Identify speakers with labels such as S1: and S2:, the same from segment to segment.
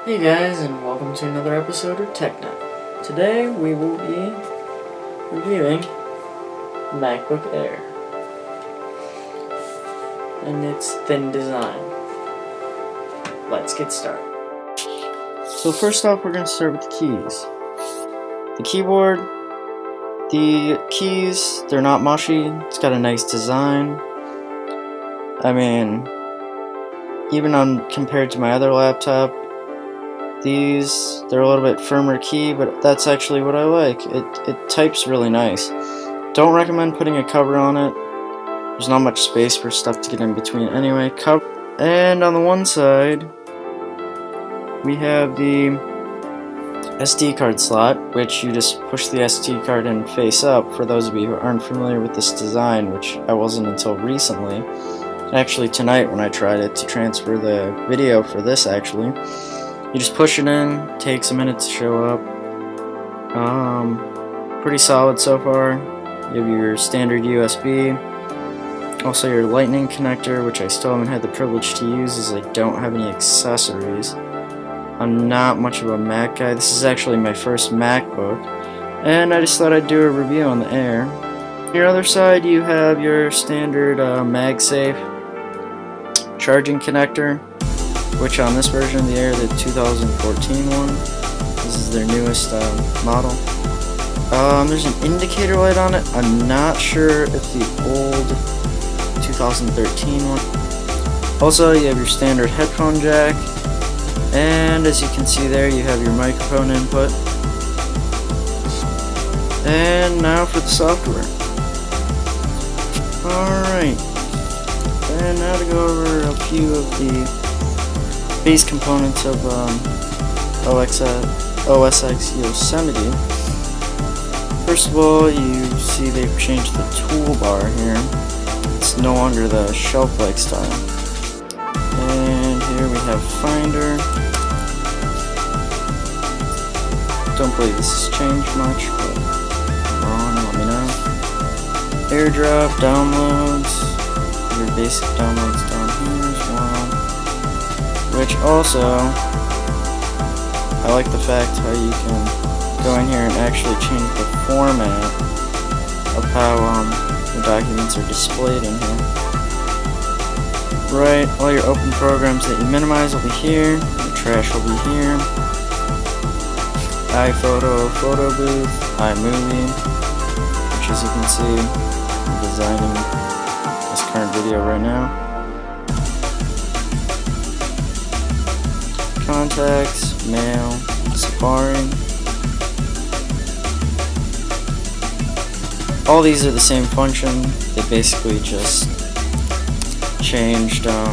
S1: Hey guys, and welcome to another episode of TechNet. Today we will be reviewing Macbook Air and its thin design. Let's get started. So first off, we're going to start with the keys. The keyboard, the keys, they're not mushy. It's got a nice design. I mean, even compared to my other laptop, they're a little bit firmer key, but that's actually what I like. It types really nice. Don't recommend putting a cover on it. There's not much space for stuff to get in between anyway. And on the one side, we have the SD card slot, which you just push the SD card in face up. For those of you who aren't familiar with this design, which I wasn't until recently, actually tonight when I tried it to transfer the video for this actually. You just push it in, takes a minute to show up. Pretty solid so far. You have your standard USB, also your lightning connector, which I still haven't had the privilege to use as I don't have any accessories. I'm not much of a Mac guy. This is actually my first MacBook, and I just thought I'd do a review on the Air. On your other side, you have your standard MagSafe charging connector, which on this version of the Air, the 2014 one, this is their newest model. There's an indicator light on it. I'm not sure if the old 2013 one. Also, you have your standard headphone jack, and as you can see there, you have your microphone input. And now for the software. Alright, and now to go over a few of the base components of OS X Yosemite. First of all, you see they've changed the toolbar here. It's no longer the shelf-like style. And here we have Finder. Don't believe this has changed much, but if I'm wrong, let me know. AirDrop, downloads, your basic downloads down here as well. Which also, I like the fact how you can go in here and actually change the format of how the documents are displayed in here. Right, all your open programs that you minimize will be here, your trash will be here, iPhoto, Photo Booth, iMovie, which as you can see, I'm designing this current video right now. Contacts, Mail, Safari. All these are the same function. They basically just changed the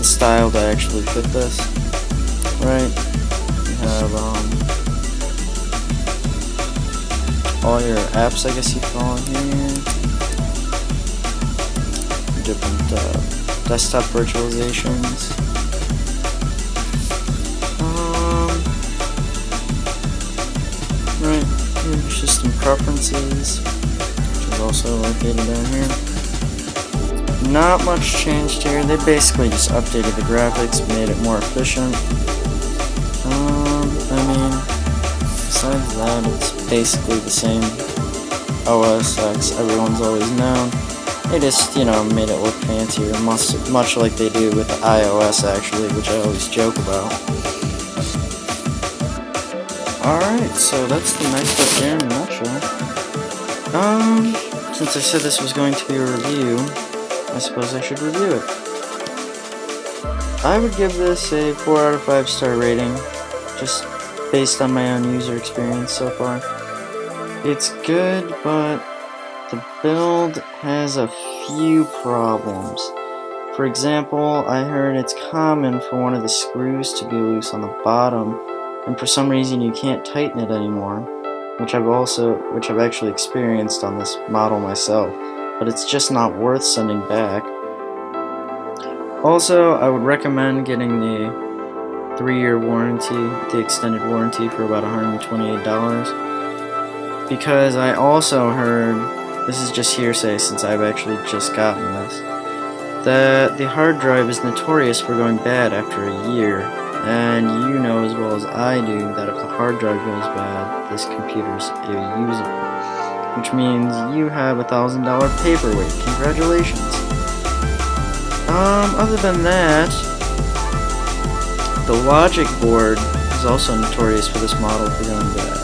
S1: style to actually fit this. Right? You have all your apps, I guess you call it here. Different desktop virtualizations. Right, here's your system preferences, which is also located down here. Not much changed here. They basically just updated the graphics, made it more efficient. I mean, besides that, it's basically the same OS X everyone's always known. They just, made it look fancier, much like they do with the iOS actually, which I always joke about. Alright, so that's the MacBook Air in a nutshell. Since I said this was going to be a review, I suppose I should review it. I would give this a 4 out of 5 star rating, just based on my own user experience so far. It's good, but the build has a few problems. For example, I heard it's common for one of the screws to be loose on the bottom, and for some reason you can't tighten it anymore, which I've actually experienced on this model myself, but it's just not worth sending back. Also, I would recommend getting the 3-year warranty, the extended warranty, for about $128, because I also heard, this is just hearsay since I've actually just gotten this, that the hard drive is notorious for going bad after a year. And you know as well as I do that if the hard drive goes bad, this computer's unusable. Which means you have $1,000 paperweight. Congratulations. Other than that, the logic board is also notorious for this model for going bad.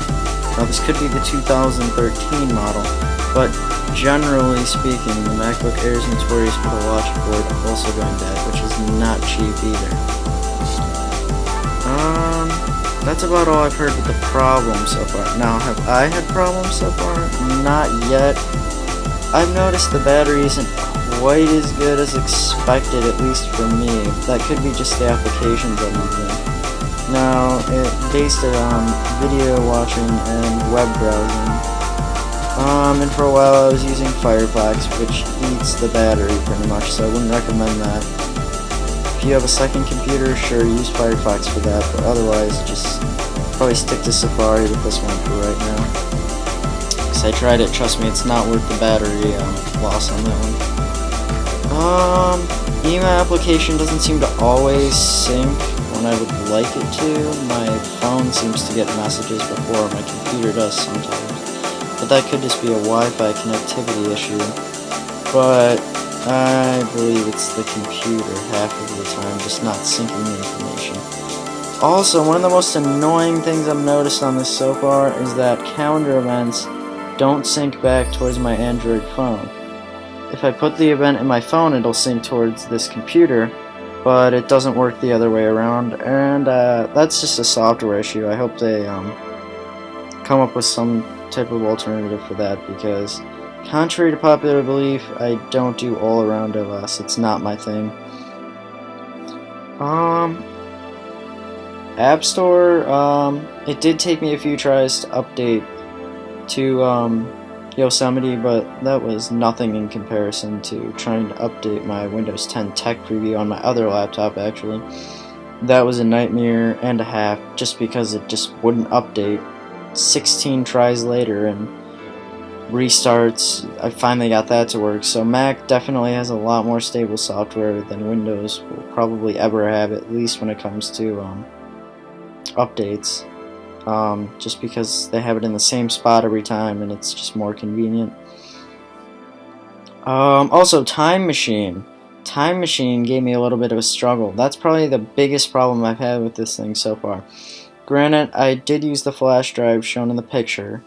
S1: Now this could be the 2013 model, but generally speaking, the Macbook Air is notorious for the logic board also going bad, which is not cheap either. That's about all I've heard with the problems so far. Now, have I had problems so far? Not yet. I've noticed the battery isn't quite as good as expected, at least for me. That could be just the applications I'm using. Now, it based it on video watching and web browsing. And for a while I was using Firefox, which eats the battery pretty much, so I wouldn't recommend that. If you have a second computer, sure, use Firefox for that, but otherwise just probably stick to Safari with this one for right now. Because I tried it, trust me, it's not worth the battery loss on that one. Email application doesn't seem to always sync when I would like it to. My phone seems to get messages before my computer does sometimes. But that could just be a Wi-Fi connectivity issue. But I believe it's the computer half of the time just not syncing the information. Also, one of the most annoying things I've noticed on this so far is that calendar events don't sync back towards my Android phone. If I put the event in my phone, it'll sync towards this computer, but it doesn't work the other way around, and that's just a software issue. I hope they come up with some type of alternative for that, because contrary to popular belief, I don't do all-around OS. It's not my thing. App Store, it did take me a few tries to update to Yosemite, but that was nothing in comparison to trying to update my Windows 10 Tech Preview on my other laptop, actually. That was a nightmare and a half, just because it just wouldn't update. 16 tries later and restarts, I finally got that to work. So Mac definitely has a lot more stable software than Windows will probably ever have, at least when it comes to updates. Just because they have it in the same spot every time and it's just more convenient. Also, Time Machine. Time Machine gave me a little bit of a struggle. That's probably the biggest problem I've had with this thing so far. Granted, I did use the flash drive shown in the picture,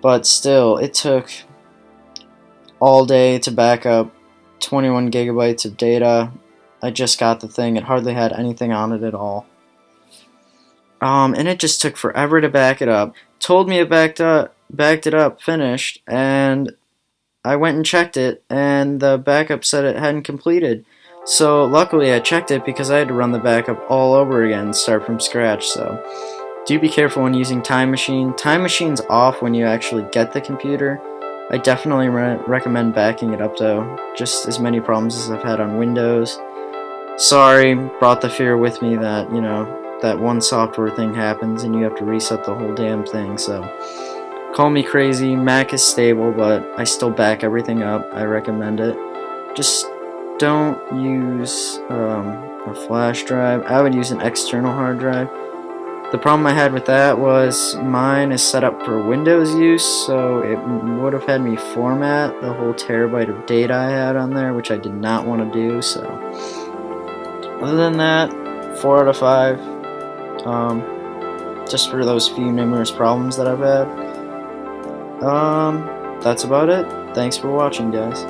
S1: but still, it took all day to back up 21 gigabytes of data. I just got the thing. It hardly had anything on it at all. And it just took forever to back it up. Told me it backed it up, finished, and I went and checked it, and the backup said it hadn't completed. So luckily I checked it because I had to run the backup all over again, start from scratch. So do be careful when using Time Machine. Time Machine's off when you actually get the computer. I definitely recommend backing it up though. Just as many problems as I've had on Windows. Sorry, brought the fear with me that, you know, that one software thing happens and you have to reset the whole damn thing. So call me crazy, Mac is stable, but I still back everything up. I recommend it. Just don't use a flash drive. I would use an external hard drive. The problem I had with that was mine is set up for Windows use, so it would have had me format the whole terabyte of data I had on there, which I did not want to do. So other than that, 4 out of 5. Just for those few numerous problems that I've had. That's about it. Thanks for watching, guys.